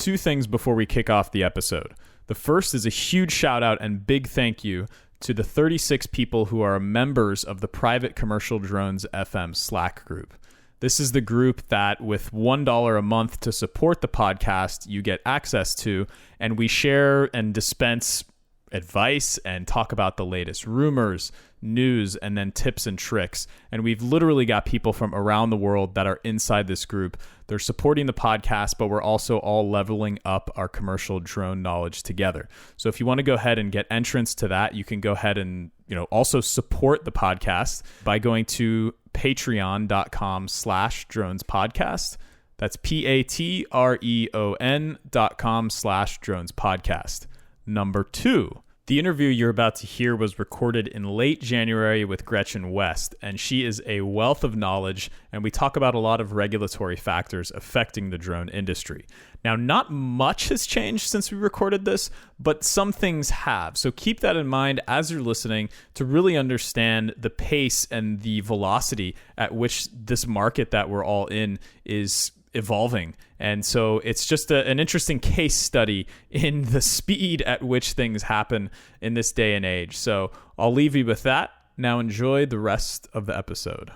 two things before we kick off the episode. The first is a huge shout out and big thank you to the 36 people who are members of the Private Commercial Drones FM Slack group. This is the group that with $1 a month to support the podcast, you get access to, and we share and dispense advice and talk about the latest rumors, news, and then tips and tricks. And we've literally got people from around the world that are inside this group. They're supporting the podcast, but we're also all leveling up our commercial drone knowledge together. So if you want to go ahead and get entrance to that, you can go ahead and, also support the podcast by going to patreon.com/dronespodcast. That's patreon.com/dronespodcast. Number 2, the interview you're about to hear was recorded in late January with Gretchen West, and she is a wealth of knowledge, and we talk about a lot of regulatory factors affecting the drone industry. Now, not much has changed since we recorded this, but some things have. So keep that in mind as you're listening to really understand the pace and the velocity at which this market that we're all in is evolving. And so it's just an interesting case study in the speed at which things happen in this day and age. So I'll leave you with that. Now enjoy the rest of the episode.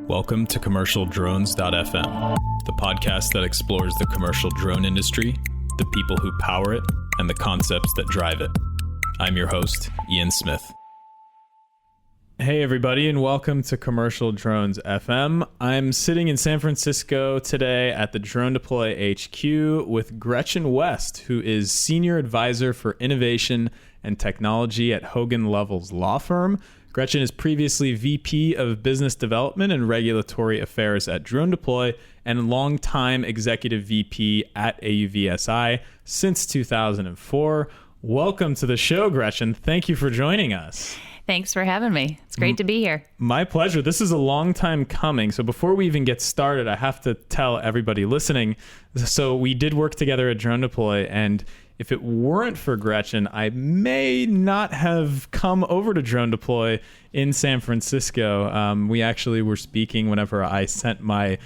Welcome to CommercialDrones.fm, the podcast that explores the commercial drone industry, the people who power it, and the concepts that drive it. I'm your host, Ian Smith. Hey everybody, and welcome to Commercial Drones FM. I'm sitting in San Francisco today at the Drone Deploy HQ with Gretchen West, who is Senior Advisor for Innovation and Technology at Hogan Lovells law firm. Gretchen is previously VP of Business Development and Regulatory Affairs at Drone Deploy and longtime Executive VP at AUVSI since 2004. Welcome to the show, Gretchen. Thank you for joining us. Thanks for having me. It's great to be here. My pleasure. This is a long time coming. So before we even get started, I have to tell everybody listening. So we did work together at Drone Deploy, and if it weren't for Gretchen, I may not have come over to Drone Deploy in San Francisco. We actually were speaking whenever I sent my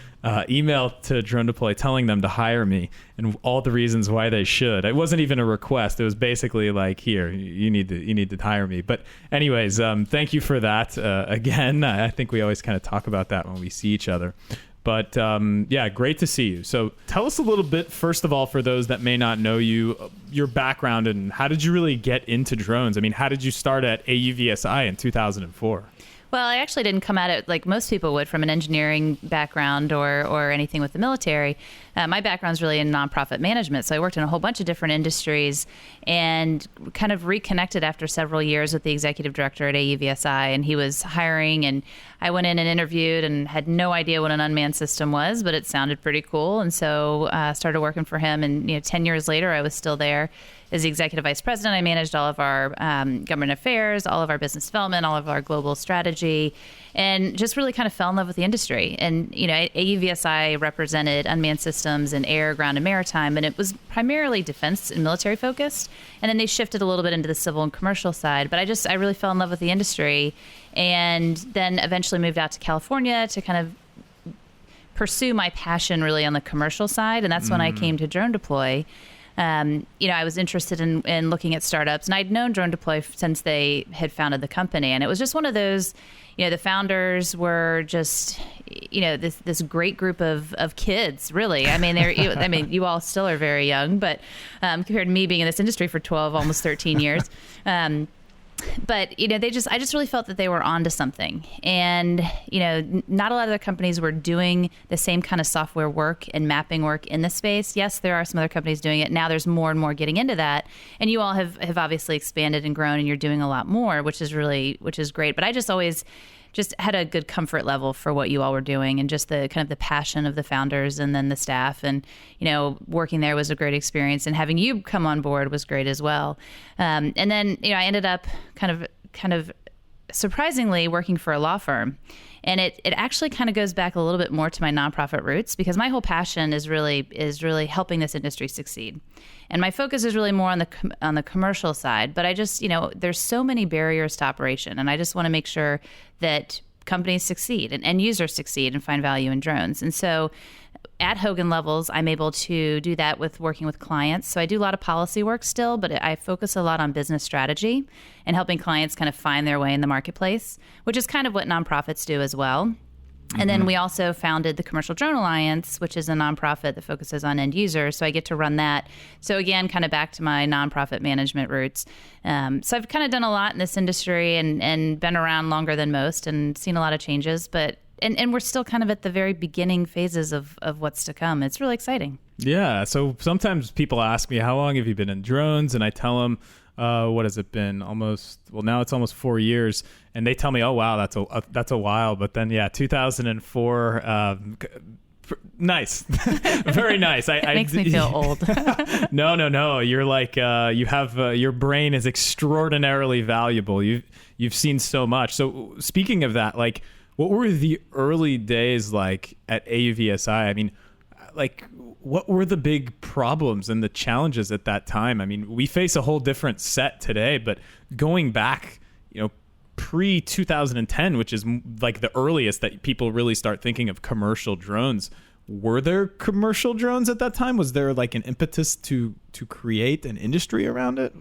email to Drone Deploy telling them to hire me and all the reasons why they should. It wasn't even a request. It was basically like, here, you need to hire me. But anyways, thank you for that. Again, I think we always kind of talk about that when we see each other. But yeah, great to see you. So tell us a little bit, first of all, for those that may not know you, your background and how did you really get into drones? I mean, how did you start at AUVSI in 2004? Well, I actually didn't come at it like most people would from an engineering background or anything with the military. My background's really in nonprofit management, so I worked in a whole bunch of different industries and kind of reconnected after several years with the executive director at AUVSI, and he was hiring, and I went in and interviewed and had no idea what an unmanned system was, but it sounded pretty cool, and so started working for him, and 10 years later, I was still there. As the executive vice president, I managed all of our government affairs, all of our business development, all of our global strategy, and just really kind of fell in love with the industry. And, AUVSI represented unmanned systems in air, ground, and maritime, and it was primarily defense and military focused. And then they shifted a little bit into the civil and commercial side. But I really fell in love with the industry, and then eventually moved out to California to kind of pursue my passion really on the commercial side. And that's when I came to Drone Deploy. I was interested in looking at startups, and I'd known Drone Deploy since they had founded the company. And it was just one of those, the founders were just, this great group of kids, really. I mean, you all still are very young, but compared to me being in this industry for 12, almost 13 years, but, I just really felt that they were onto something. And, not a lot of other companies were doing the same kind of software work and mapping work in this space. Yes, there are some other companies doing it. Now there's more and more getting into that. And you all have obviously expanded and grown, and you're doing a lot more, which is great. But I just always just had a good comfort level for what you all were doing, and just the kind of the passion of the founders and then the staff. And, working there was a great experience, and having you come on board was great as well. And then, I ended up kind of surprisingly working for a law firm. And it actually kind of goes back a little bit more to my nonprofit roots, because my whole passion is really helping this industry succeed. And my focus is really more on the commercial side. But I just, there's so many barriers to operation, and I just want to make sure that companies succeed and end users succeed and find value in drones. And so at Hogan Lovells, I'm able to do that with working with clients. So I do a lot of policy work still, but I focus a lot on business strategy and helping clients kind of find their way in the marketplace, which is kind of what nonprofits do as well. And then we also founded the Commercial Drone Alliance, which is a nonprofit that focuses on end users. So I get to run that. So again, kind of back to my nonprofit management roots. So I've kind of done a lot in this industry and been around longer than most and seen a lot of changes. But and we're still kind of at the very beginning phases of what's to come. It's really exciting. Yeah. So sometimes people ask me, how long have you been in drones? And I tell them, what has it been? Now it's almost 4 years. And they tell me, oh, wow, that's a while. But then, 2004, nice. Very nice. It makes me feel old. No. You're like, you have, your brain is extraordinarily valuable. You've seen so much. So speaking of that, like, what were the early days like at AUVSI? I mean, like, what were the big problems and the challenges at that time? I mean, we face a whole different set today, but going back, pre-2010, which is like the earliest that people really start thinking of commercial drones, were there commercial drones at that time? Was there like an impetus to create an industry around it?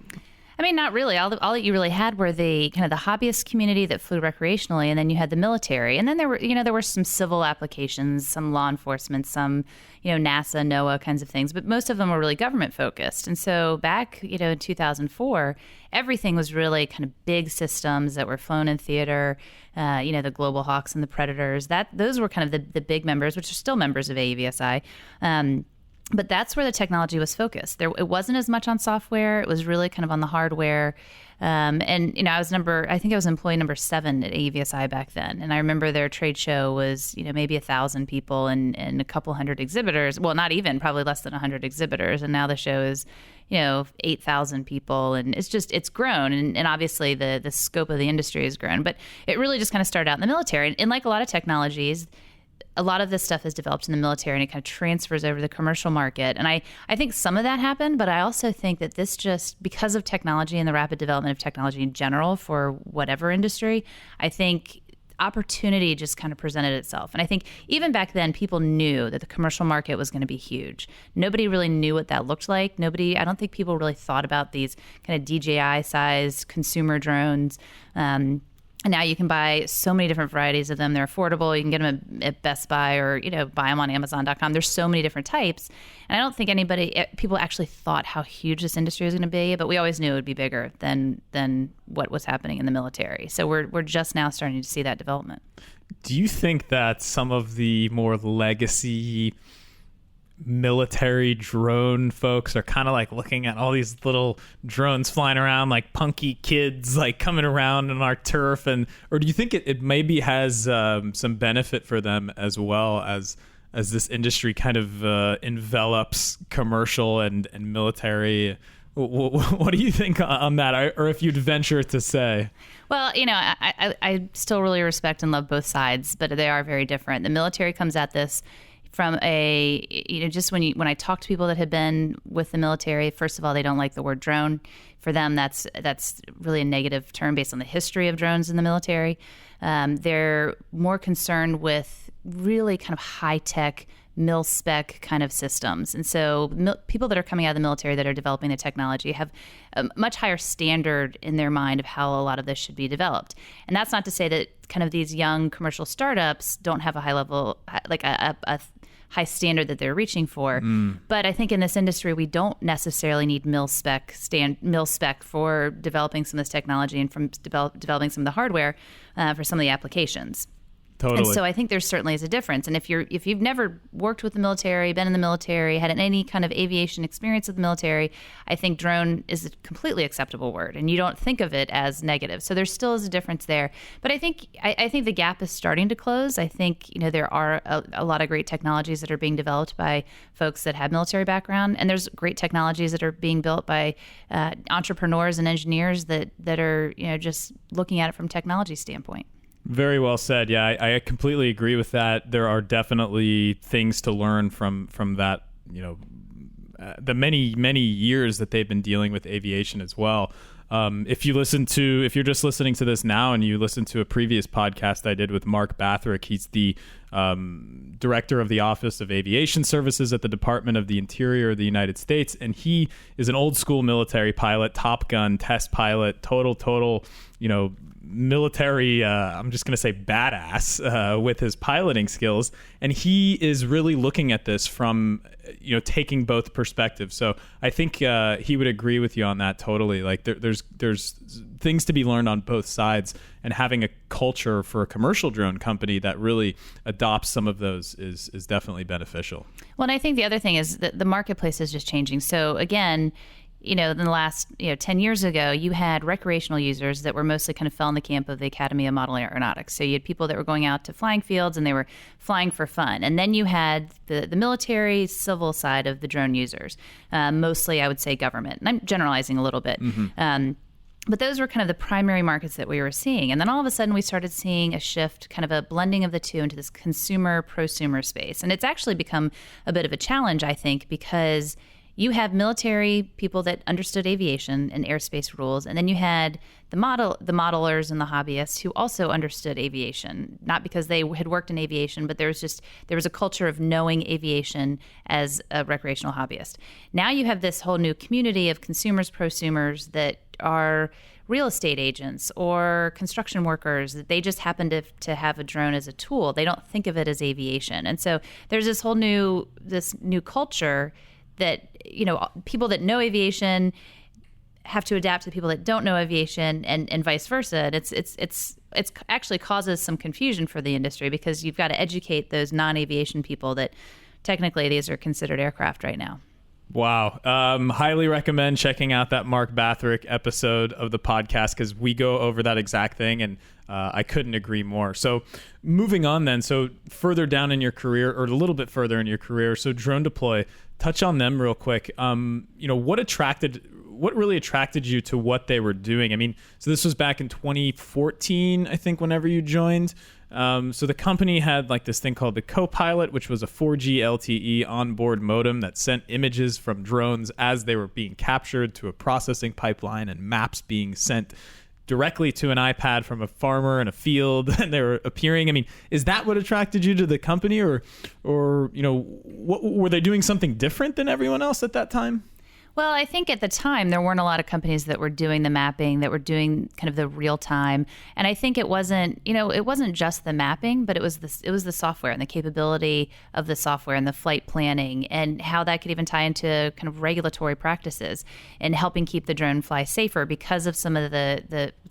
I mean, not really. All that you really had were the kind of the hobbyist community that flew recreationally, and then you had the military, and then there were some civil applications, some law enforcement, some NASA, NOAA kinds of things, but most of them were really government focused. And so back in 2004, everything was really kind of big systems that were flown in theater. The Global Hawks and the Predators. Those were kind of the big members, which are still members of AUVSI. But that's where the technology was focused. It wasn't as much on software. It was really kind of on the hardware. I think I was employee number 7 at AUVSI back then. And I remember their trade show was, maybe 1,000 people and a couple hundred exhibitors. Well, not even, probably less than 100 exhibitors. And now the show is, 8,000 people. And it's grown. And obviously the scope of the industry has grown. But it really just kind of started out in the military. And like a lot of technologies, a lot of this stuff is developed in the military and it kind of transfers over to the commercial market. And I think some of that happened, but I also think that this just, because of technology and the rapid development of technology in general for whatever industry, I think opportunity just kind of presented itself. And I think even back then, people knew that the commercial market was going to be huge. Nobody really knew what that looked like. I don't think people really thought about these kind of DJI-sized consumer drones. And now you can buy so many different varieties of them. They're affordable. You can get them at Best Buy or, buy them on Amazon.com. There's so many different types. And I don't think people actually thought how huge this industry was going to be, but we always knew it would be bigger than what was happening in the military. So we're just now starting to see that development. Do you think that some of the more legacy military drone folks are kind of like looking at all these little drones flying around like punky kids like coming around on our turf, or do you think it maybe has some benefit for them as well as this industry kind of envelops commercial and military? What do you think on that, or if you'd venture to say? Well, I still really respect and love both sides, but they are very different. The military comes at this from just when I talk to people that have been with the military, first of all, they don't like the word drone. For them, that's really a negative term based on the history of drones in the military. They're more concerned with really kind of high-tech, mil-spec kind of systems. And so people that are coming out of the military that are developing the technology have a much higher standard in their mind of how a lot of this should be developed. And that's not to say that kind of these young commercial startups don't have a high level, like a high standard that they're reaching for. But I think in this industry, we don't necessarily need mil spec for developing some of this technology and from developing some of the hardware for some of the applications. Totally. And so I think there certainly is a difference. And if you've never worked with the military, been in the military, had any kind of aviation experience with the military, I think drone is a completely acceptable word, and you don't think of it as negative. So there still is a difference there. But I think the gap is starting to close. I think there are a lot of great technologies that are being developed by folks that have military background, and there's great technologies that are being built by entrepreneurs and engineers that are just looking at it from a technology standpoint. Very well said. Yeah, I completely agree with that. There are definitely things to learn from that, the many years that they've been dealing with aviation as well. If you're just listening to this now and you listen to a previous podcast I did with Mark Bathrick, he's the director of the Office of Aviation Services at the Department of the Interior of the United States. And he is an old school military pilot, Top Gun test pilot, total, military, I'm just going to say badass with his piloting skills. And he is really looking at this from, taking both perspectives. So I think he would agree with you on that totally. Like there's things to be learned on both sides, and having a culture for a commercial drone company that really adopts some of those is definitely beneficial. Well, and I think the other thing is that the marketplace is just changing. So again, in the last 10 years ago, you had recreational users that were mostly kind of fell in the camp of the Academy of Model Aeronautics. So you had people that were going out to flying fields and they were flying for fun. And then you had the military, civil side of the drone users, mostly I would say government. And I'm generalizing a little bit. But those were kind of the primary markets that we were seeing. And then all of a sudden we started seeing a shift, kind of a blending of the two into this consumer prosumer space. And it's actually become a bit of a challenge, I think, because you have military people that understood aviation and airspace rules, and then you had the modelers and the hobbyists who also understood aviation, not because they had worked in aviation, but there was a culture of knowing aviation as a recreational hobbyist. Now you have this whole new community of consumers, prosumers that are real estate agents or construction workers. That they just happen to have a drone as a tool. They don't think of it as aviation. And so there's this new culture that people that know aviation have to adapt to the people that don't know aviation, and vice versa. And it's actually causes some confusion for the industry, because you've got to educate those non-aviation people that technically these are considered aircraft right now. Wow. Highly recommend checking out that Mark Bathrick episode of the podcast, because we go over that exact thing, and I couldn't agree more. So moving on then, so further down in your career, or a little bit further in your career, so Drone Deploy, touch on them real quick. What really attracted you to what they were doing? I mean, so this was back in 2014, I think, whenever you joined. So the company had like this thing called the Copilot, which was a 4G LTE onboard modem that sent images from drones as they were being captured to a processing pipeline, and maps being sent directly to an iPad from a farmer in a field, and they were appearing. I mean, is that what attracted you to the company, or what, were they doing something different than everyone else at that time? Well, I think at the time there weren't a lot of companies that were doing the mapping, that were doing kind of the real time. And I think it wasn't just the mapping, but it was the software and the capability of the software and the flight planning, and how that could even tie into kind of regulatory practices and helping keep the drone fly safer because of some of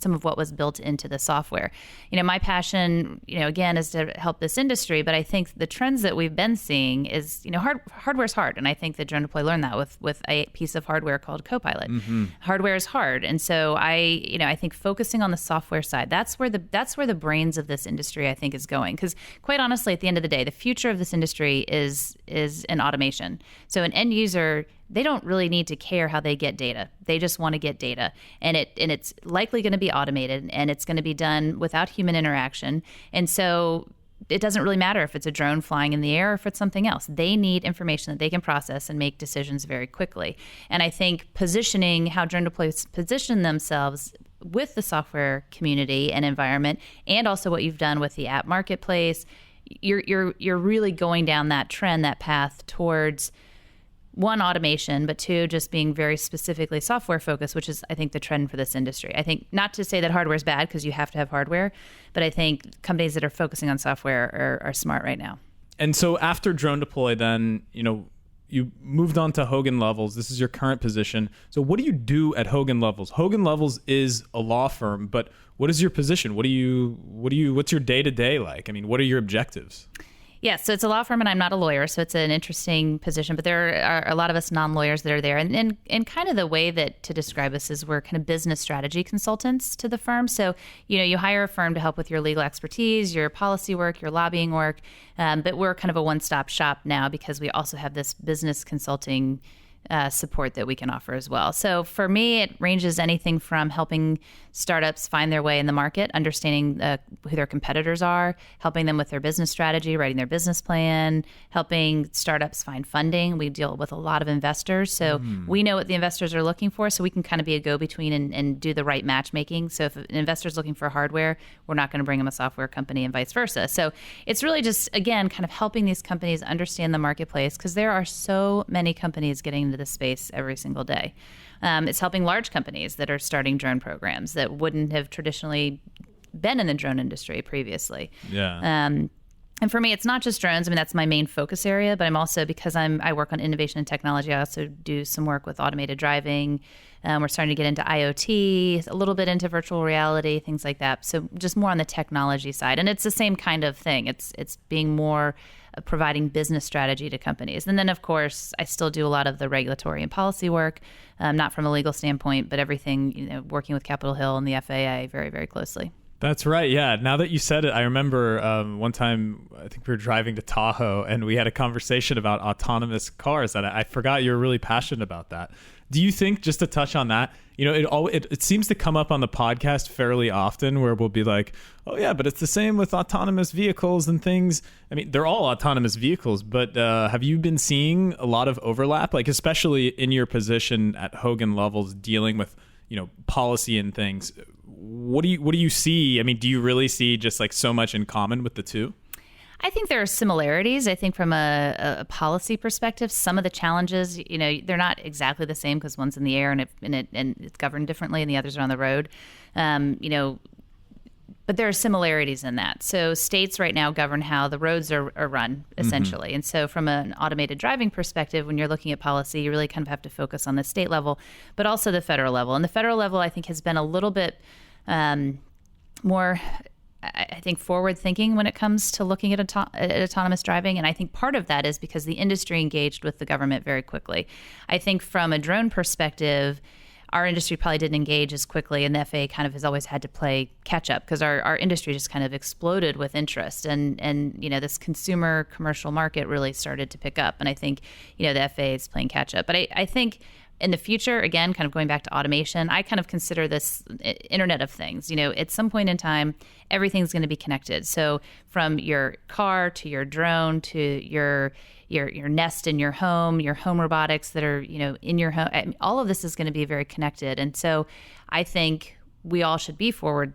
some of what was built into the software. My passion, again, is to help this industry, but I think the trends that we've been seeing is, hardware's hard. And I think that Drone Deploy learned that with a piece of hardware called Copilot. Mm-hmm. Hardware is hard, and so I think focusing on the software side, that's where the brains of this industry, I think, is going. Because quite honestly, at the end of the day, the future of this industry is in automation. So an end user, they don't really need to care how they get data. They just want to get data, and it's likely going to be automated, and it's going to be done without human interaction. And so it doesn't really matter if it's a drone flying in the air or if it's something else. They need information that they can process and make decisions very quickly. And I think positioning how Drone Deploy position themselves with the software community and environment, and also what you've done with the app marketplace, you're really going down that trend, that path towards, one, automation, but two, just being very specifically software focused, which is, I think, the trend for this industry. I think, not to say that hardware is bad, because you have to have hardware, but I think companies that are focusing on software are smart right now. And so after Drone Deploy, then, you moved on to Hogan Lovells. This is your current position. So what do you do at Hogan Lovells? Hogan Lovells is a law firm, but what is your position? What's your day-to-day like? I mean, what are your objectives? Yeah, so it's a law firm, and I'm not a lawyer, so it's an interesting position. But there are a lot of us non-lawyers that are there. And kind of the way that to describe us is we're kind of business strategy consultants to the firm. So, you hire a firm to help with your legal expertise, your policy work, your lobbying work. But we're kind of a one-stop shop now, because we also have this business consulting support that we can offer as well. So for me, it ranges anything from helping startups find their way in the market, understanding who their competitors are, helping them with their business strategy, writing their business plan, helping startups find funding. We deal with a lot of investors, so we know what the investors are looking for, so we can kind of be a go-between and do the right matchmaking. So if an investor's looking for hardware, we're not going to bring them a software company and vice versa. So it's really just, again, kind of helping these companies understand the marketplace, because there are so many companies getting into this space every single day. It's helping large companies that are starting drone programs that wouldn't have traditionally been in the drone industry previously. Yeah. And for me, it's not just drones. I mean, that's my main focus area, but I'm also, because I work on innovation and technology, I also do some work with automated driving. We're starting to get into IoT, a little bit into virtual reality, things like that. So just more on the technology side. And it's the same kind of thing. It's being more providing business strategy to companies. And then, of course, I still do a lot of the regulatory and policy work, not from a legal standpoint, but everything, working with Capitol Hill and the FAA very, very closely. That's right. Yeah. Now that you said it, I remember one time, I think we were driving to Tahoe and we had a conversation about autonomous cars, and I forgot you were really passionate about that. Do you think, just to touch on that, it seems to come up on the podcast fairly often where we'll be like, oh yeah, but it's the same with autonomous vehicles and things. I mean, they're all autonomous vehicles, but have you been seeing a lot of overlap, like especially in your position at Hogan Lovells dealing with, policy and things? What do you see? I mean, do you really see just like so much in common with the two? I think there are similarities. I think from a policy perspective, some of the challenges, they're not exactly the same, because one's in the air and it's governed differently, and the others are on the road. But there are similarities in that. So states right now govern how the roads are run, essentially. Mm-hmm. And so from an automated driving perspective, when you're looking at policy, you really kind of have to focus on the state level, but also the federal level. And the federal level, I think, has been a little bit more, I think, forward thinking when it comes to looking at autonomous driving. And I think part of that is because the industry engaged with the government very quickly. I think from a drone perspective, our industry probably didn't engage as quickly, and the FAA kind of has always had to play catch up, because our industry just kind of exploded with interest, and this consumer commercial market really started to pick up. And I think, the FAA is playing catch up. But I think in the future, again, kind of going back to automation, I kind of consider this Internet of Things. At some point in time, everything's going to be connected. So from your car to your drone to your nest in your home robotics that are, in your home, all of this is going to be very connected. And so I think we all should be forward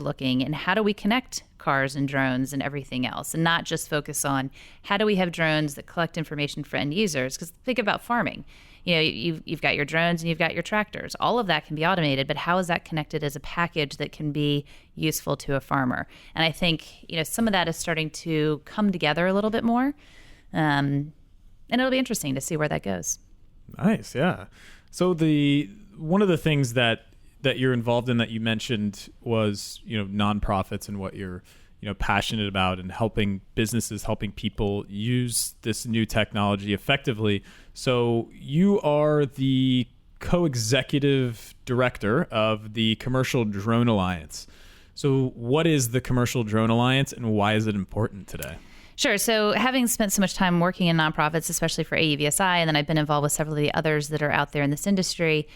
looking, and how do we connect cars and drones and everything else, and not just focus on how do we have drones that collect information for end users. Because think about farming. You've got your drones and you've got your tractors. All of that can be automated, but how is that connected as a package that can be useful to a farmer? And I think, some of that is starting to come together a little bit more. And it'll be interesting to see where that goes. Nice. Yeah. So one of the things that you're involved in that you mentioned was, nonprofits and what you're, passionate about, and helping businesses, helping people use this new technology effectively. So you are the co-executive director of the Commercial Drone Alliance. So what is the Commercial Drone Alliance, and why is it important today? Sure. So having spent so much time working in nonprofits, especially for AUVSI, and then I've been involved with several of the others that are out there in this industry,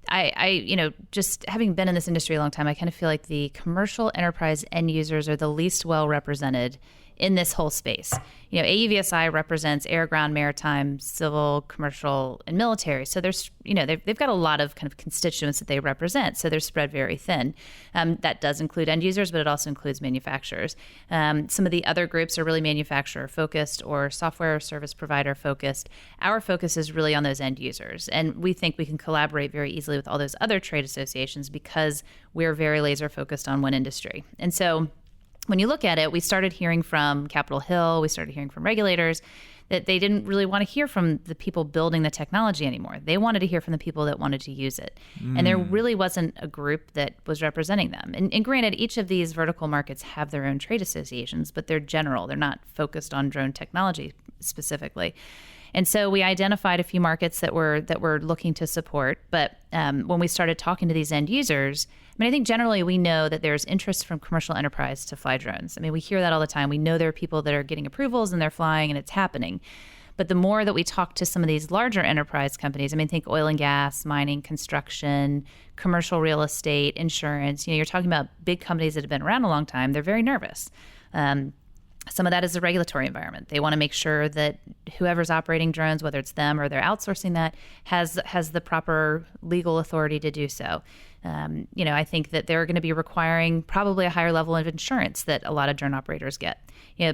I just having been in this industry a long time, I kind of feel like the commercial enterprise end users are the least well represented in this whole space. AUVSI represents air, ground, maritime, civil, commercial, and military. So there's, they've got a lot of kind of constituents that they represent. So they're spread very thin. That does include end users, but it also includes manufacturers. Some of the other groups are really manufacturer focused or software or service provider focused. Our focus is really on those end users. And we think we can collaborate very easily with all those other trade associations because we're very laser focused on one industry. And so when you look at it, we started hearing from Capitol Hill, we started hearing from regulators that they didn't really want to hear from the people building the technology anymore. They wanted to hear from the people that wanted to use it. And there really wasn't a group that was representing them. And granted, each of these vertical markets have their own trade associations, but they're general. They're not focused on drone technology specifically. And so we identified a few markets that we're looking to support. But when we started talking to these end users, I think generally we know that there's interest from commercial enterprise to fly drones. We hear that all the time. We know there are people that are getting approvals and they're flying and it's happening. But the more that we talk to some of these larger enterprise companies, I mean, think oil and gas, mining, construction, commercial real estate, insurance, you're talking about big companies that have been around a long time. They're very nervous. Some of that is the regulatory environment. They want to make sure that whoever's operating drones, whether it's them or they're outsourcing that, has the proper legal authority to do so. I think that they're going to be requiring probably a higher level of insurance that a lot of drone operators get.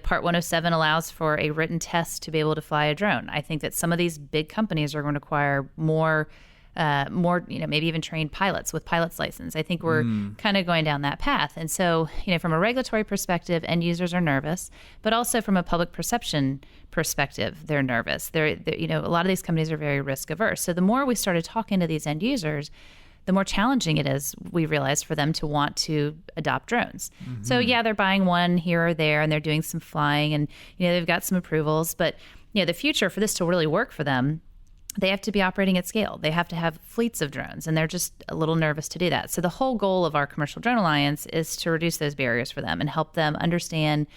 Part 107 allows for a written test to be able to fly a drone. I think that some of these big companies are going to require more, maybe even trained pilots with pilot's license. I think we're kind of going down that path. And so, from a regulatory perspective, end users are nervous, but also from a public perception perspective, they're nervous. A lot of these companies are very risk averse. So the more we started talking to these end users, the more challenging it is, we realized, for them to want to adopt drones. Mm-hmm. So yeah, they're buying one here or there and they're doing some flying and, they've got some approvals, but the future for this to really work for them, they have to be operating at scale. They have to have fleets of drones, and they're just a little nervous to do that. So the whole goal of our Commercial Drone Alliance is to reduce those barriers for them and help them understand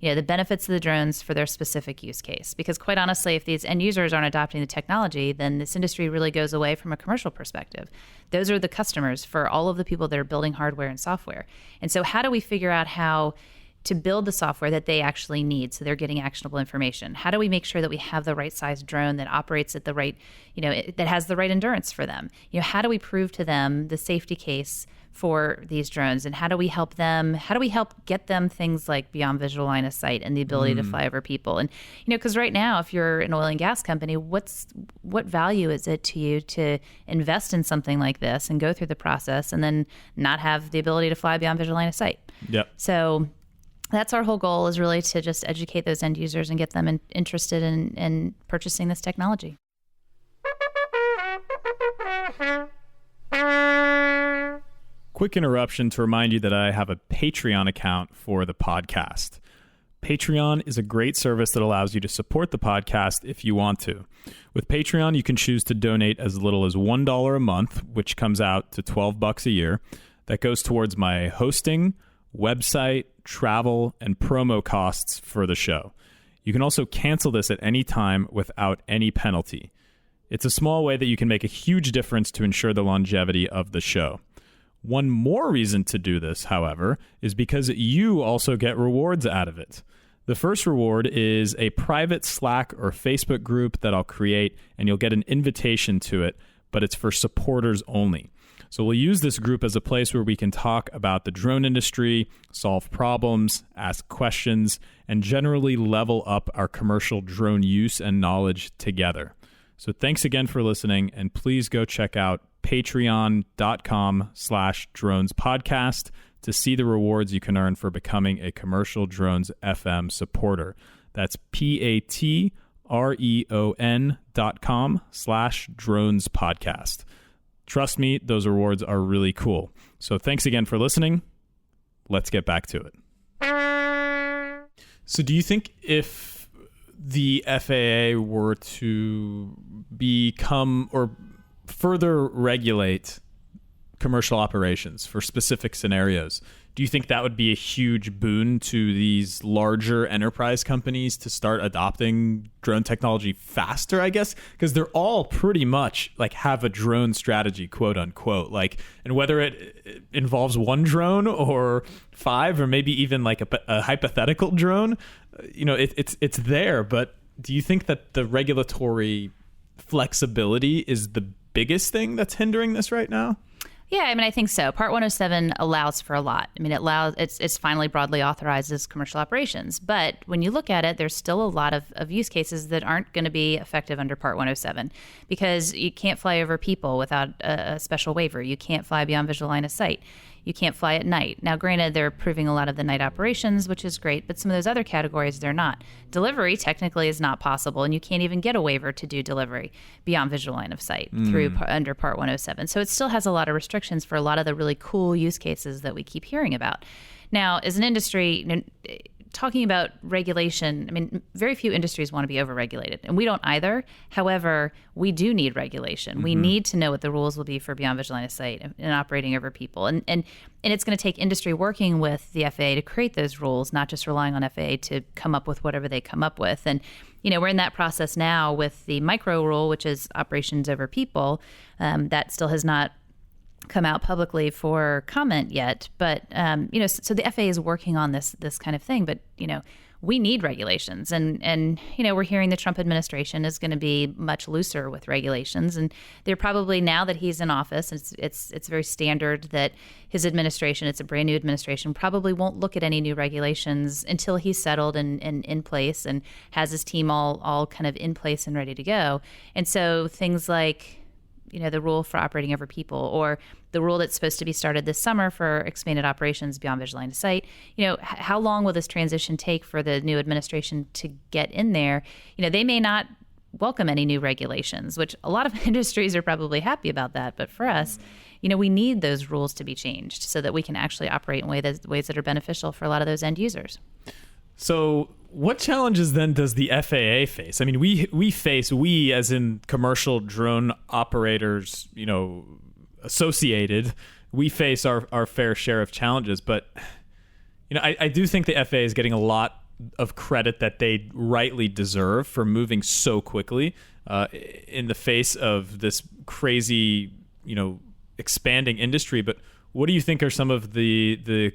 the benefits of the drones for their specific use case. Because quite honestly, if these end users aren't adopting the technology, then this industry really goes away from a commercial perspective. Those are the customers for all of the people that are building hardware and software. And so how do we figure out how to build the software that they actually need so they're getting actionable information? How do we make sure that we have the right size drone that operates at the right, that has the right endurance for them? How do we prove to them the safety case for these drones, and how do we help get them things like beyond visual line of sight and the ability to fly over people? And because right now, if you're an oil and gas company, what value is it to you to invest in something like this and go through the process and then not have the ability to fly beyond visual line of sight? Yep. So that's our whole goal, is really to just educate those end users and get them interested in purchasing this technology. Quick interruption to remind you that I have a Patreon account for the podcast. Patreon is a great service that allows you to support the podcast if you want to. With Patreon, you can choose to donate as little as $1 a month, which comes out to $12 a year. That goes towards my hosting, website, travel, and promo costs for the show. You can also cancel this at any time without any penalty. It's a small way that you can make a huge difference to ensure the longevity of the show. One more reason to do this, however, is because you also get rewards out of it. The first reward is a private Slack or Facebook group that I'll create, and you'll get an invitation to it, but it's for supporters only. So we'll use this group as a place where we can talk about the drone industry, solve problems, ask questions, and generally level up our commercial drone use and knowledge together. So thanks again for listening, and please go check out patreon.com/dronespodcast to see the rewards you can earn for becoming a Commercial Drones FM supporter. That's patreon.com/dronespodcast. Trust me, those rewards are really cool. So thanks again for listening. Let's get back to it. So do you think if the FAA were to become or further regulate commercial operations for specific scenarios, do you think that would be a huge boon to these larger enterprise companies to start adopting drone technology faster, I guess? Because they're all pretty much like have a drone strategy, quote unquote. And whether it involves one drone or five, or maybe even like a hypothetical drone, it's there. But do you think that the regulatory flexibility is the biggest thing that's hindering this right now? Yeah, I think so. Part 107 allows for a lot. It's finally broadly authorized as commercial operations. But when you look at it, there's still a lot of use cases that aren't going to be effective under Part 107, because you can't fly over people without a special waiver. You can't fly beyond visual line of sight. You can't fly at night. Now, granted, they're approving a lot of the night operations, which is great, but some of those other categories, they're not. Delivery technically is not possible, and you can't even get a waiver to do delivery beyond visual line of sight under Part 107. So it still has a lot of restrictions for a lot of the really cool use cases that we keep hearing about. Now, as an industry, talking about regulation, I mean, very few industries want to be overregulated, and we don't either. However, we do need regulation. We need to know what the rules will be for beyond visual line of sight and operating over people. And it's going to take industry working with the FAA to create those rules, not just relying on FAA to come up with whatever they come up with. And, we're in that process now with the micro rule, which is operations over people. That still has not come out publicly for comment yet, but so the FAA is working on this kind of thing. But we need regulations, and we're hearing the Trump administration is going to be much looser with regulations, and they're probably, now that he's in office, it's very standard that his administration, it's a brand new administration, probably won't look at any new regulations until he's settled and in place and has his team all kind of in place and ready to go. And so things like the rule for operating over people, or the rule that's supposed to be started this summer for expanded operations beyond visual line of sight. How long will this transition take for the new administration to get in there? They may not welcome any new regulations, which a lot of industries are probably happy about that. But for us, we need those rules to be changed so that we can actually operate in ways that are beneficial for a lot of those end users. So what challenges then does the FAA face? I mean, we as in commercial drone operators, associated, we face our fair share of challenges. But, I do think the FAA is getting a lot of credit that they rightly deserve for moving so quickly in the face of this crazy, expanding industry. But what do you think are some of the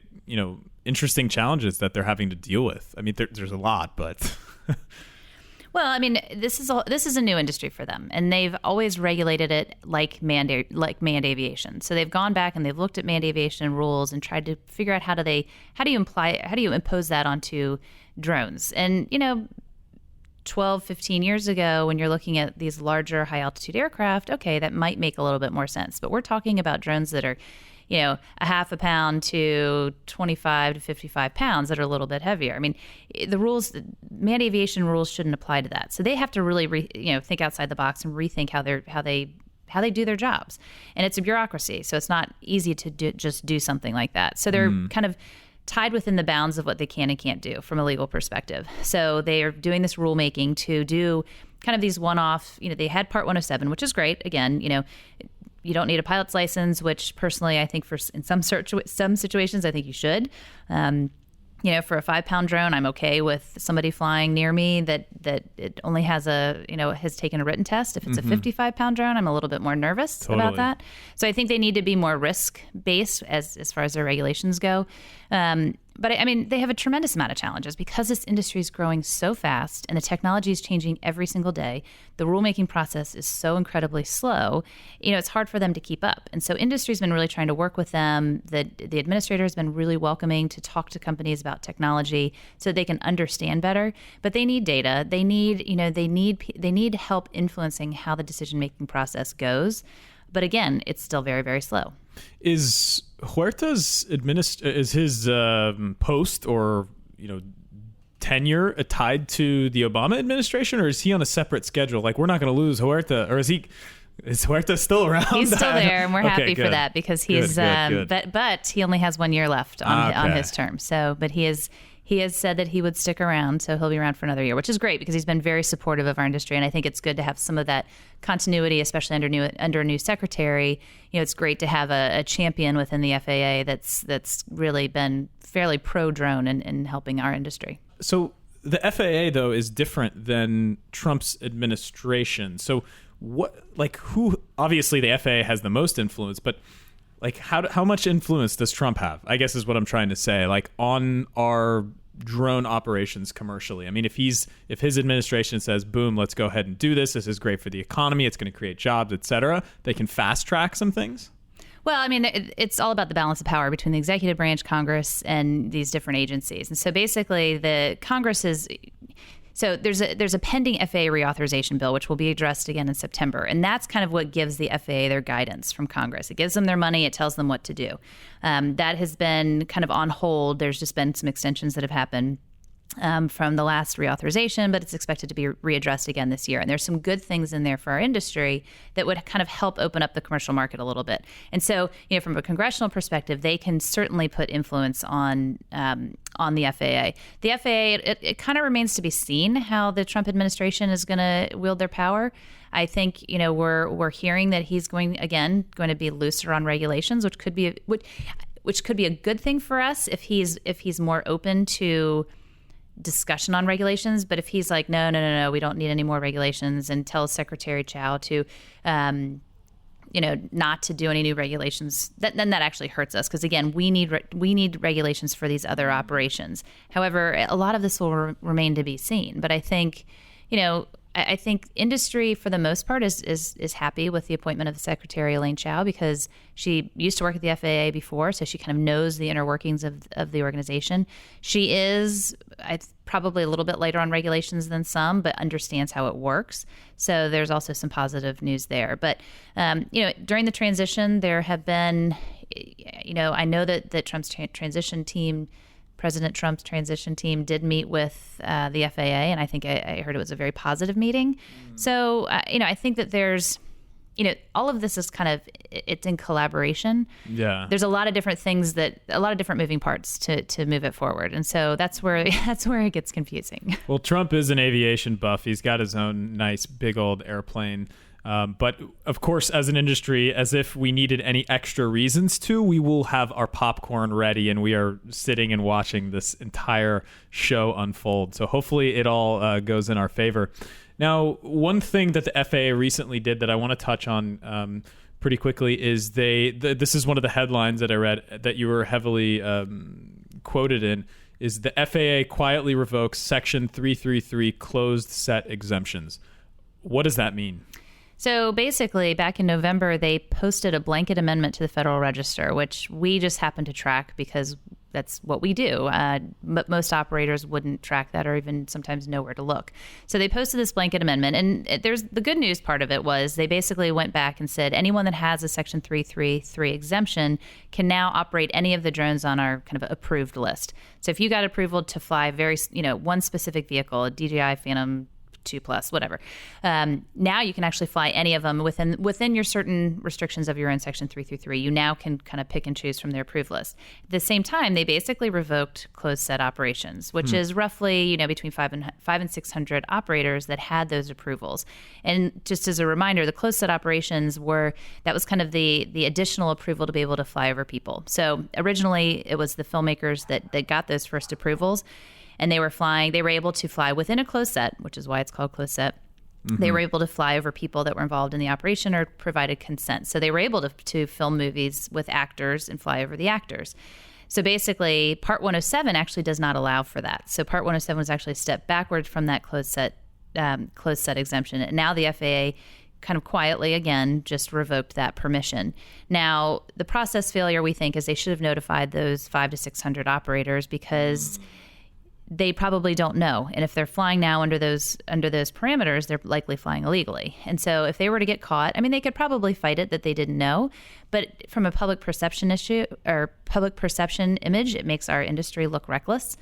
interesting challenges that they're having to deal with? I mean, there's a lot, but well, I mean, this is a new industry for them, and they've always regulated it like manned aviation. So they've gone back and they've looked at manned aviation rules and tried to figure out how do you impose that onto drones. And 12, 15 years ago, when you're looking at these larger high altitude aircraft, okay, that might make a little bit more sense. But we're talking about drones that are a half a pound to 25 to 55 pounds that are a little bit heavier. I mean, the rules, manned aviation rules shouldn't apply to that. So they have to really, think outside the box and rethink how they do their jobs. And it's a bureaucracy, so it's not easy to just do something like that. So they're kind of tied within the bounds of what they can and can't do from a legal perspective. So they are doing this rulemaking to do kind of these one-off, they had Part 107, which is great. Again, you don't need a pilot's license, which personally I think in some situations I think you should. For a 5-pound drone, I'm okay with somebody flying near me that it only has has taken a written test. If it's a 55-pound drone, I'm a little bit more nervous about that. So I think they need to be more risk-based as far as their regulations go. But I mean, they have a tremendous amount of challenges because this industry is growing so fast and the technology is changing every single day. The rulemaking process is so incredibly slow. It's hard for them to keep up. And so industry's been really trying to work with them. The administrator has been really welcoming to talk to companies about technology so they can understand better. But they need data. They need help influencing how the decision-making process goes. But again, it's still very, very slow. Is Huerta's his post or tenure tied to the Obama administration, or is he on a separate schedule? Like, we're not going to lose Huerta, or is Huerta still around? He's still there, and we're happy for that because he's good. But he only has 1 year left on his term. So, but he has said that he would stick around, so he'll be around for another year, which is great because he's been very supportive of our industry, and I think it's good to have some of that continuity, especially under a new secretary. It's great to have a champion within the FAA that's really been fairly pro-drone in helping our industry. So the FAA, though, is different than Trump's administration. So who? Obviously, the FAA has the most influence, but how much influence does Trump have? I guess is what I'm trying to say. On our drone operations commercially. I mean, if his administration says, "Boom, let's go ahead and do this. This is great for the economy. It's going to create jobs, etc." They can fast track some things. Well, I mean, it's all about the balance of power between the executive branch, Congress, and these different agencies. And so basically, the Congress is. So there's a pending FAA reauthorization bill, which will be addressed again in September. And that's kind of what gives the FAA their guidance from Congress. It gives them their money. It tells them what to do. That has been kind of on hold. There's just been some extensions that have happened. from the last reauthorization, but it's expected to be readdressed again this year. And there's some good things in there for our industry that would kind of help open up the commercial market a little bit. And so, from a congressional perspective, they can certainly put influence on the FAA. The FAA, it kind of remains to be seen how the Trump administration is going to wield their power. I think, we're hearing that he's going to be looser on regulations, which could be a good thing for us if he's more open to discussion on regulations. But if he's like, no, we don't need any more regulations, and tells Secretary Chow to, not to do any new regulations, then that actually hurts us. Because again, we need regulations for these other operations. However, a lot of this will remain to be seen. But I think, I think industry, for the most part, is happy with the appointment of the Secretary Elaine Chao, because she used to work at the FAA before, so she kind of knows the inner workings of the organization. She is probably a little bit later on regulations than some, but understands how it works. So there's also some positive news there. But during the transition, there have been, I know that Trump's transition team. President Trump's transition team did meet with the FAA, and I think I heard it was a very positive meeting. So, I think that there's, all of this is it's in collaboration. Yeah. There's a lot of different things a lot of different moving parts to move it forward. And so that's where it gets confusing. Well, Trump is an aviation buff. He's got his own nice big old airplane. But of course, as an industry, as if we needed any extra reasons to, we will have our popcorn ready, and we are sitting and watching this entire show unfold. So hopefully it all goes in our favor. Now, one thing that the FAA recently did that I want to touch on pretty quickly is this is one of the headlines that I read that you were heavily quoted in, is the FAA quietly revokes Section 333 closed set exemptions. What does that mean? So basically, back in November, they posted a blanket amendment to the Federal Register, which we just happen to track because that's what we do. But most operators wouldn't track that or even sometimes know where to look. So they posted this blanket amendment. And there's the good news part of it was they basically went back and said anyone that has a Section 333 exemption can now operate any of the drones on our kind of approved list. So if you got approval to fly one specific vehicle, a DJI Phantom 2+, whatever. Now you can actually fly any of them within your certain restrictions of your own Section 333. You now can kind of pick and choose from their approved list. At the same time, they basically revoked closed set operations, which is roughly between 500 and 600 operators that had those approvals. And just as a reminder, the closed set operations that was kind of the additional approval to be able to fly over people. So originally, it was the filmmakers that got those first approvals. And they were able to fly within a closed set, which is why it's called closed set. Mm-hmm. They were able to fly over people that were involved in the operation or provided consent. So they were able to film movies with actors and fly over the actors. So basically, Part 107 actually does not allow for that. So Part 107 was actually a step backward from that closed set exemption. And now the FAA kind of quietly, again, just revoked that permission. Now, the process failure, we think, is they should have notified those 500 to 600 operators because they probably don't know. And if they're flying now under those parameters, they're likely flying illegally. And so if they were to get caught, they could probably fight it that they didn't know. But from a public perception issue or public perception image, it makes our industry look reckless.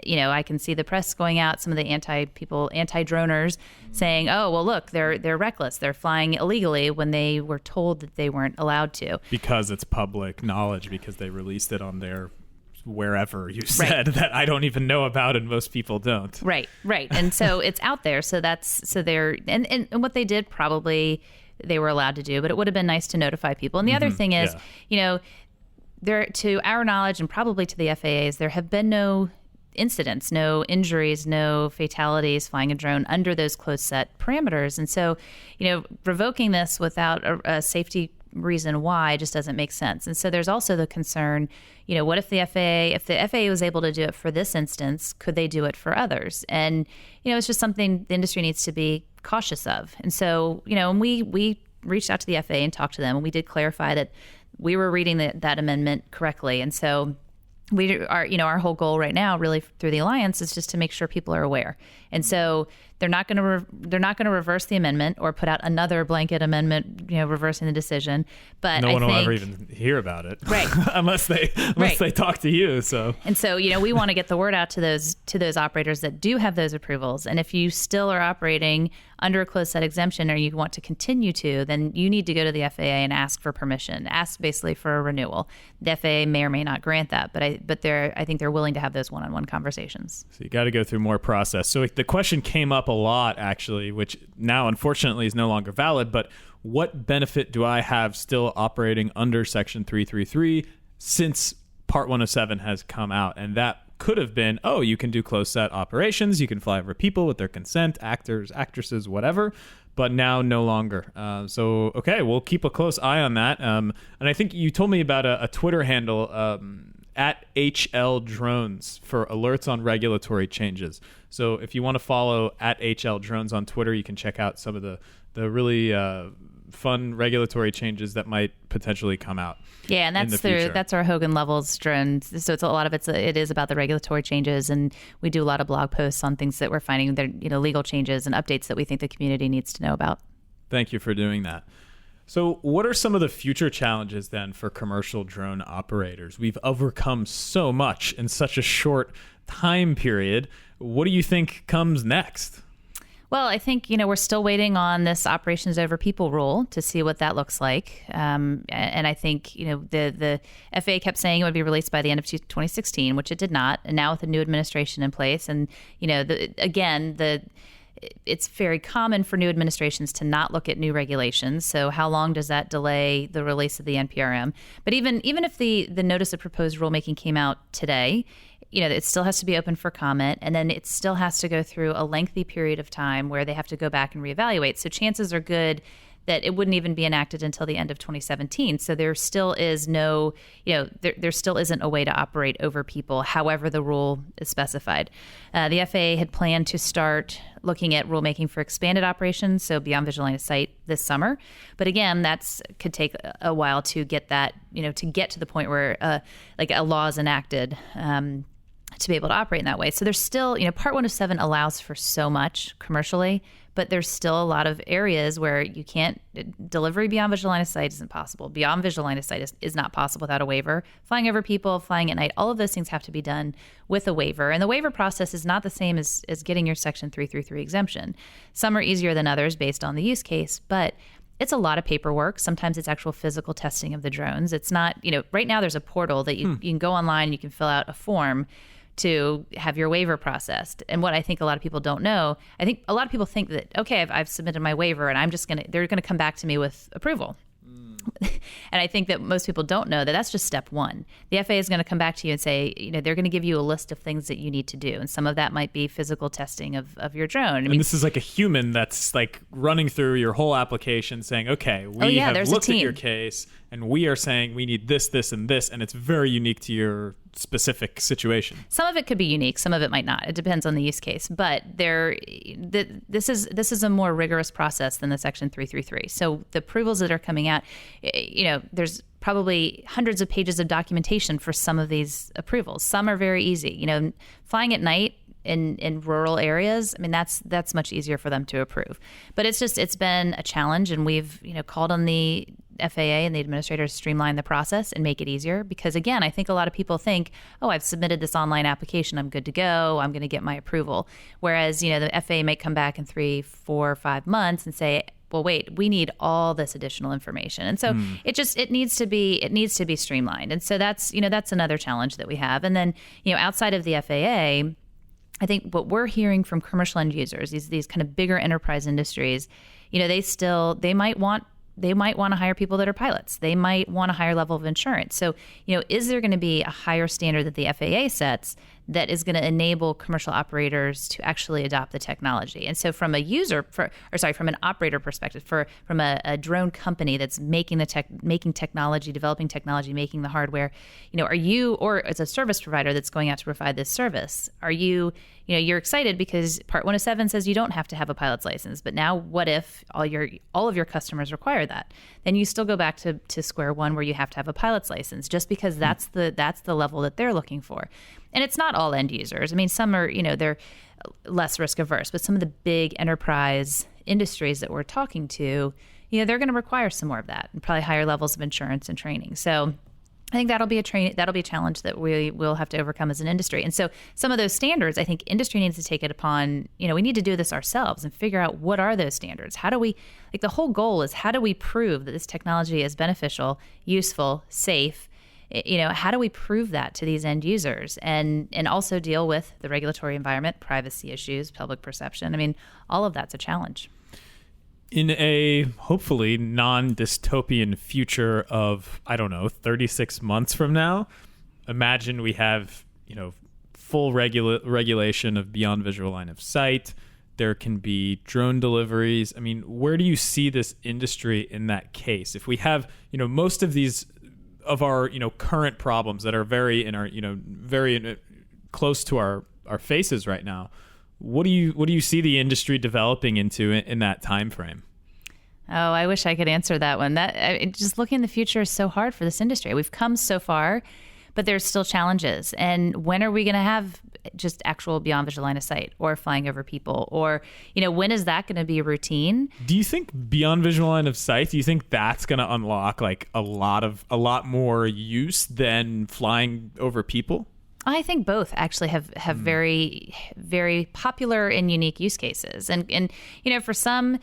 I can see the press going out, some of the anti-droners saying, oh, well, look, they're reckless. They're flying illegally when they were told that they weren't allowed to. Because it's public knowledge, because they released it on their wherever you said that I don't even know about and most people don't. Right. And so it's out there. So they're, and what they did probably they were allowed to do, but it would have been nice to notify people. And the other thing is, there, to our knowledge and probably to the FAA's, there have been no incidents, no injuries, no fatalities flying a drone under those closed set parameters. And so, revoking this without a safety reason why just doesn't make sense. And so there's also the concern, what if the FAA was able to do it for this instance, could they do it for others? And, it's just something the industry needs to be cautious of. And so, and we reached out to the FAA and talked to them, and we did clarify that we were reading that amendment correctly. And so our whole goal right now, really through the Alliance, is just to make sure people are aware. And so they're not going to reverse the amendment or put out another blanket amendment, reversing the decision. But no one will ever even hear about it, right? unless they talk to you. So we want to get the word out to those operators that do have those approvals. And if you still are operating under a closed set exemption, or you want to continue to, then you need to go to the FAA and ask for permission, ask basically for a renewal. The FAA may or may not grant that, but I think they're willing to have those one-on-one conversations. So you got to go through more process. So the question came up a lot, actually, which now unfortunately is no longer valid, but what benefit do I have still operating under Section 333 since Part 107 has come out? And that could have been, you can do closed set operations, you can fly over people with their consent, actors, actresses, whatever, but now no longer. Okay, we'll keep a close eye on that. And I think you told me about a Twitter handle, at HL Drones, for alerts on regulatory changes. So if you want to follow at HL Drones on Twitter, you can check out some of the really fun regulatory changes that might potentially come out. Yeah, and that's our Hogan Lovells drones. So it's a lot of it is about the regulatory changes, and we do a lot of blog posts on things that we're finding that legal changes and updates that we think the community needs to know about. Thank you for doing that. So what are some of the future challenges then for commercial drone operators? We've overcome so much in such a short time period. What do you think comes next? Well, I think, we're still waiting on this operations over people rule to see what that looks like. And I think, the FAA kept saying it would be released by the end of 2016, which it did not. And now with the new administration in place, and, it's very common for new administrations to not look at new regulations. So how long does that delay the release of the NPRM? But even if the notice of proposed rulemaking came out today, it still has to be open for comment, and then it still has to go through a lengthy period of time where they have to go back and reevaluate. So chances are good that it wouldn't even be enacted until the end of 2017. So there still is no, there still isn't a way to operate over people, however the rule is specified. The FAA had planned to start looking at rulemaking for expanded operations, so beyond visual line of sight, this summer. But again, could take a while to get that, to get to the point where a law is enacted. To be able to operate in that way. So there's still, Part 107 allows for so much commercially, but there's still a lot of areas where you can't, delivery beyond visual line of sight isn't possible. Beyond visual line of sight is not possible without a waiver. Flying over people, flying at night, all of those things have to be done with a waiver. And the waiver process is not the same as getting your Section 333 exemption. Some are easier than others based on the use case, but it's a lot of paperwork. Sometimes it's actual physical testing of the drones. It's not, right now there's a portal that you can go online and you can fill out a form to have your waiver processed. And what I think a lot of people don't know, I think a lot of people think that, okay, I've submitted my waiver and they're going to come back to me with approval. And I think that most people don't know that that's just step one. The FAA is going to come back to you and say, they're going to give you a list of things that you need to do. And some of that might be physical testing of your drone. And this is like a human that's like running through your whole application saying, okay, we have looked at your case and we are saying we need this, this, and this. And it's very unique to your specific situation. Some of it could be unique. Some of it might not. It depends on the use case. But this is a more rigorous process than the Section 333. So the approvals that are coming out, there's probably hundreds of pages of documentation for some of these approvals. Some are very easy. Flying at night in rural areas, that's much easier for them to approve. But it's been a challenge, and we've called on the FAA and the administrators to streamline the process and make it easier. Because again, I think a lot of people think, I've submitted this online application, I'm good to go, I'm going to get my approval. Whereas, the FAA might come back in 3, 4, 5 months and say, well, wait, we need all this additional information. And so it needs to be streamlined. And so that's another challenge that we have. And then, outside of the FAA, I think what we're hearing from commercial end users, these kind of bigger enterprise industries, they might want to hire people that are pilots. They might want a higher level of insurance. So, is there going to be a higher standard that the FAA sets that is going to enable commercial operators to actually adopt the technology? And so from from an operator perspective, from a drone company that's making technology, developing technology, making the hardware, are you, or as a service provider that's going out to provide this service, are you, you're excited because Part 107 says you don't have to have a pilot's license, but now what if all of your customers require that? Then you still go back to square one where you have to have a pilot's license just because that's the level that they're looking for. And it's not all end users. I mean, some are, they're less risk averse, but some of the big enterprise industries that we're talking to, they're going to require some more of that and probably higher levels of insurance and training. So I think that'll be a challenge that we will have to overcome as an industry. And so some of those standards, I think industry needs to take it upon, we need to do this ourselves and figure out what are those standards. How do we, the whole goal is how do we prove that this technology is beneficial, useful, safe? How do we prove that to these end users and also deal with the regulatory environment, privacy issues, public perception? I mean, all of that's a challenge. In a hopefully non-dystopian future of, 36 months from now, imagine we have, full regulation of beyond visual line of sight. There can be drone deliveries. I mean, where do you see this industry in that case? If we have, most of these of our, current problems that are very in our, very close to our faces right now, what do you see the industry developing into in that time frame? Oh, I wish I could answer that one. Just looking in the future is so hard for this industry. We've come so far, but there's still challenges. And when are we going to have just actual beyond visual line of sight or flying over people? Or, when is that going to be routine? Do you think beyond visual line of sight, do you think that's going to unlock like a lot more use than flying over people? I think both actually have very, very popular and unique use cases. And for some,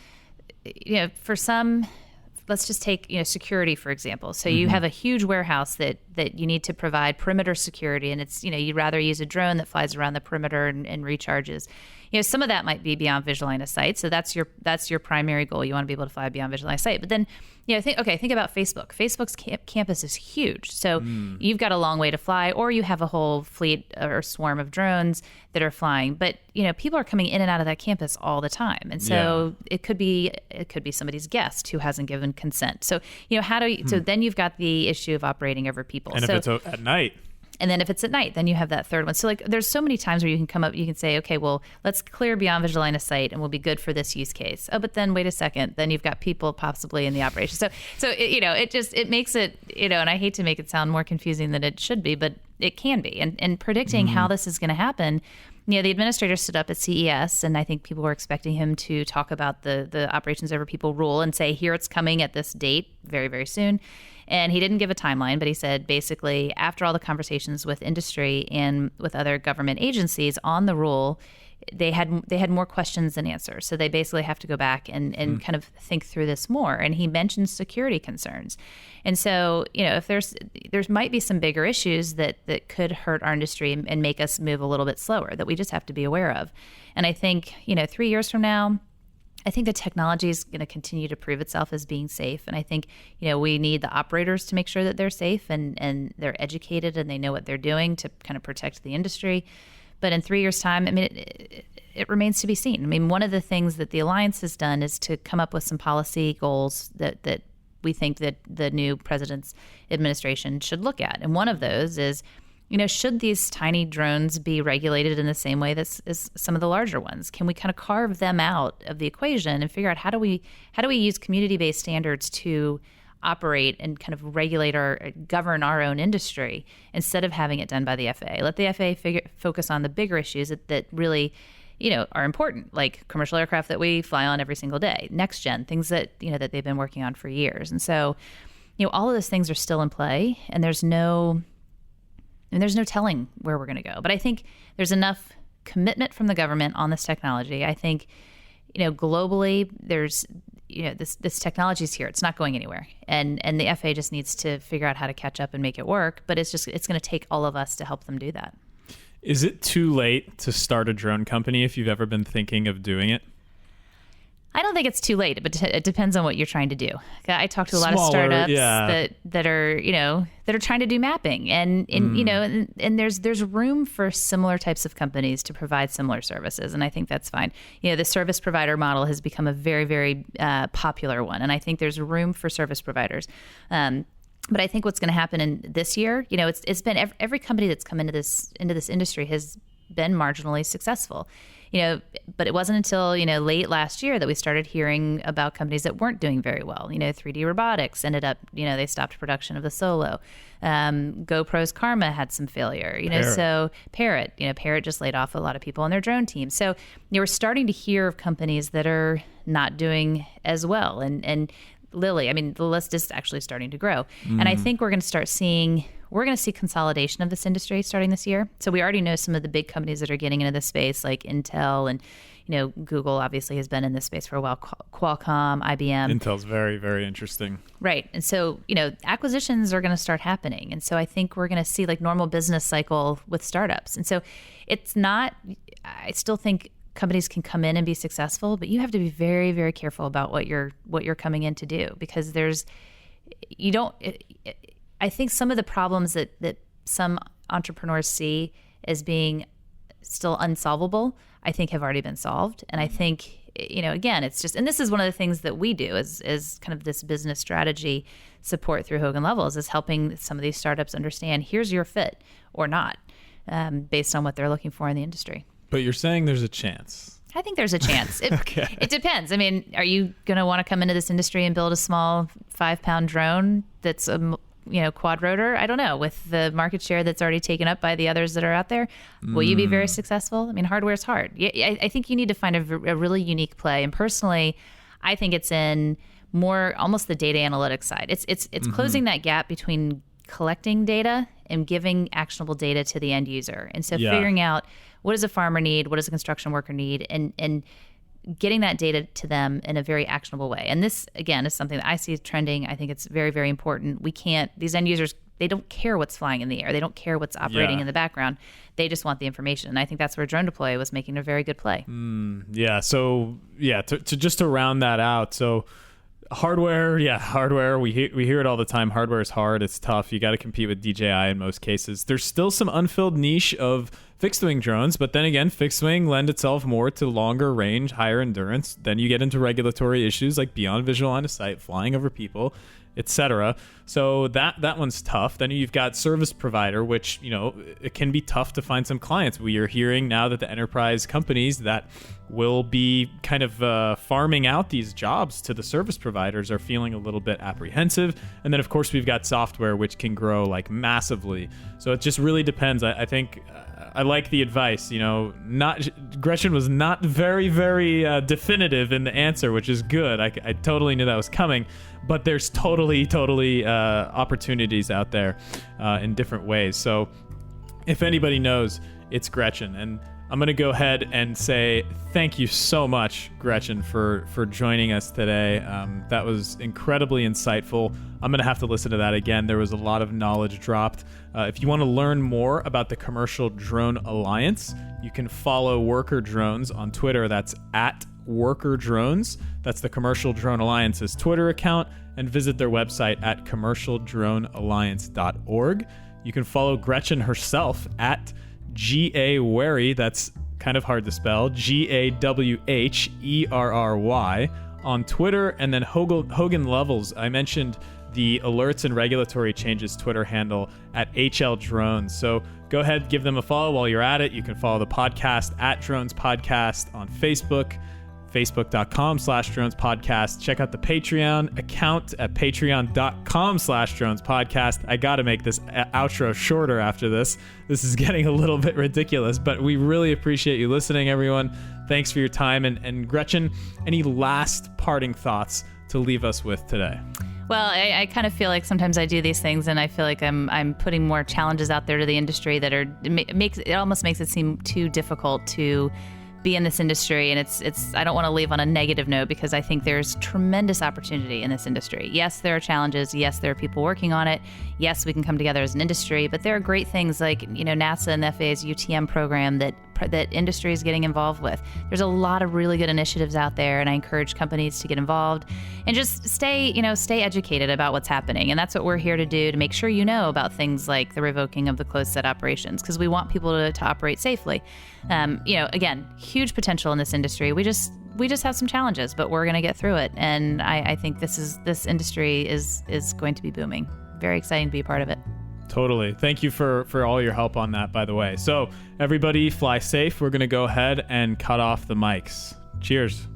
let's just take, security, for example. So you have a huge warehouse that you need to provide perimeter security, and it's, you'd rather use a drone that flies around the perimeter and recharges. Some of that might be beyond visual line of sight. So that's your primary goal. You want to be able to fly beyond visual line of sight. But then, think about Facebook. Facebook's campus is huge. So you've got a long way to fly, or you have a whole fleet or swarm of drones that are flying. But, people are coming in and out of that campus all the time. And so it could be somebody's guest who hasn't given consent. So, so then you've got the issue of operating over people. And if it's at night. And then if it's at night, then you have that third one. So there's so many times where you can say, okay, well, let's clear beyond visual line of sight and we'll be good for this use case. Oh, but then wait a second. Then you've got people possibly in the operation. So it makes it, and I hate to make it sound more confusing than it should be, but it can be. And predicting how this is going to happen, the administrator stood up at CES, and I think people were expecting him to talk about the operations over people rule and say, here it's coming at this date very, very soon. And he didn't give a timeline, but he said basically after all the conversations with industry and with other government agencies on the rule, they had more questions than answers. So they basically have to go back and kind of think through this more. And he mentioned security concerns. And so, if there might be some bigger issues that could hurt our industry and make us move a little bit slower that we just have to be aware of. And I think, 3 years from now, I think the technology is going to continue to prove itself as being safe. And I think, we need the operators to make sure that they're safe and they're educated and they know what they're doing to kind of protect the industry. But in 3 years' time, it remains to be seen. I mean, one of the things that the Alliance has done is to come up with some policy goals that we think that the new president's administration should look at. And one of those is, should these tiny drones be regulated in the same way as some of the larger ones? Can we kind of carve them out of the equation and figure out how do we use community-based standards to operate and kind of govern our own industry instead of having it done by the FAA? Let the FAA focus on the bigger issues that really, are important, like commercial aircraft that we fly on every single day, next gen, things that, that they've been working on for years. And so, all of those things are still in play, and there's no telling where we're going to go. But I think there's enough commitment from the government on this technology. I think, globally, there's, this technology is here. It's not going anywhere. And the FAA just needs to figure out how to catch up and make it work. But it's going to take all of us to help them do that. Is it too late to start a drone company if you've ever been thinking of doing it? I don't think it's too late, but it depends on what you're trying to do. I talk to a lot of startups that are trying to do mapping, and there's room for similar types of companies to provide similar services, and I think that's fine. The service provider model has become a very, very popular one, and I think there's room for service providers. But I think what's going to happen in this year, it's been every company that's come into this industry has been marginally successful. but it wasn't until, late last year that we started hearing about companies that weren't doing very well. 3D Robotics ended up, they stopped production of the Solo. GoPro's Karma had some failure, so Parrot just laid off a lot of people on their drone team. So we're starting to hear of companies that are not doing as well. And Lilly, the list is actually starting to grow. And I think we're going to see consolidation of this industry starting this year. So we already know some of the big companies that are getting into this space, like Intel and, Google obviously has been in this space for a while, Qualcomm, IBM. Intel's very, very interesting. Right. And so, acquisitions are going to start happening. And so I think we're going to see like normal business cycle with startups. And so I still think companies can come in and be successful, but you have to be very, very careful about what you're coming in to do, because I think some of the problems that some entrepreneurs see as being still unsolvable, I think have already been solved. And I think, again, it's just, and this is one of the things that we do as kind of this business strategy support through Hogan Lovells, is helping some of these startups understand, here's your fit or not, based on what they're looking for in the industry. But you're saying there's a chance. I think there's a chance. Okay. It depends. Are you going to want to come into this industry and build a small 5-pound drone that's a quad rotor? I don't know. With the market share that's already taken up by the others that are out there, will you be very successful? Hardware is hard. I think you need to find a really unique play. And personally, I think it's in more almost the data analytics side. It's closing that gap between collecting data and giving actionable data to the end user. And so figuring out, what does a farmer need? What does a construction worker need? And getting that data to them in a very actionable way. And this, again, is something that I see trending. I think it's very, very important. These end users, they don't care what's flying in the air. They don't care what's operating in the background. They just want the information. And I think that's where Drone Deploy was making a very good play. To round that out. So hardware, we hear it all the time. Hardware is hard. It's tough. You got to compete with DJI in most cases. There's still some unfilled niche of fixed wing drones, but then again, fixed wing lend itself more to longer range, higher endurance. Then you get into regulatory issues like beyond visual line of sight, flying over people, etc. So that one's tough. Then you've got service provider, which, it can be tough to find some clients. We are hearing now that the enterprise companies that will be kind of farming out these jobs to the service providers are feeling a little bit apprehensive. And then, of course, we've got software, which can grow like massively. So it just really depends. I think I like the advice. Gretchen was not very, very definitive in the answer, which is good. I totally knew that was coming. But there's totally opportunities out there in different ways. So if anybody knows, it's Gretchen. And I'm going to go ahead and say thank you so much, Gretchen, for joining us today. That was incredibly insightful. I'm going to have to listen to that again. There was a lot of knowledge dropped. If you want to learn more about the Commercial Drone Alliance, you can follow Worker Drones on Twitter. That's at Worker Drones. That's the Commercial Drone Alliance's Twitter account, and visit their website at commercialdronealliance.org. You can follow Gretchen herself at Gawherry, that's kind of hard to spell, Gawherry on Twitter, and then Hogan Lovells. I mentioned the Alerts and Regulatory Changes Twitter handle at HL Drones. So go ahead, give them a follow while you're at it. You can follow the podcast at Drones Podcast on Facebook, facebook.com/Drones Podcast. Check out the Patreon account at patreon.com/Drones Podcast. I got to make this outro shorter after this. This is getting a little bit ridiculous, but we really appreciate you listening, everyone. Thanks for your time. And Gretchen, any last parting thoughts to leave us with today? Well, I kind of feel like sometimes I do these things and I feel like I'm putting more challenges out there to the industry that it almost makes it seem too difficult to be in this industry. And it's I don't want to leave on a negative note, because I think there's tremendous opportunity in this industry. Yes, there are challenges. Yes, there are people working on it. Yes, we can come together as an industry, but there are great things like, NASA and the FAA's UTM program that industry is getting involved with. There's a lot of really good initiatives out there, and I encourage companies to get involved and just stay educated about what's happening. And that's what we're here to do, to make sure you know about things like the revoking of the closed set operations, because we want people to operate safely. Again, huge potential in this industry. We just have some challenges, but we're going to get through it. And I think this industry is going to be booming. Very exciting to be a part of it. Totally. Thank you for all your help on that, by the way. So everybody fly safe. We're going to go ahead and cut off the mics. Cheers.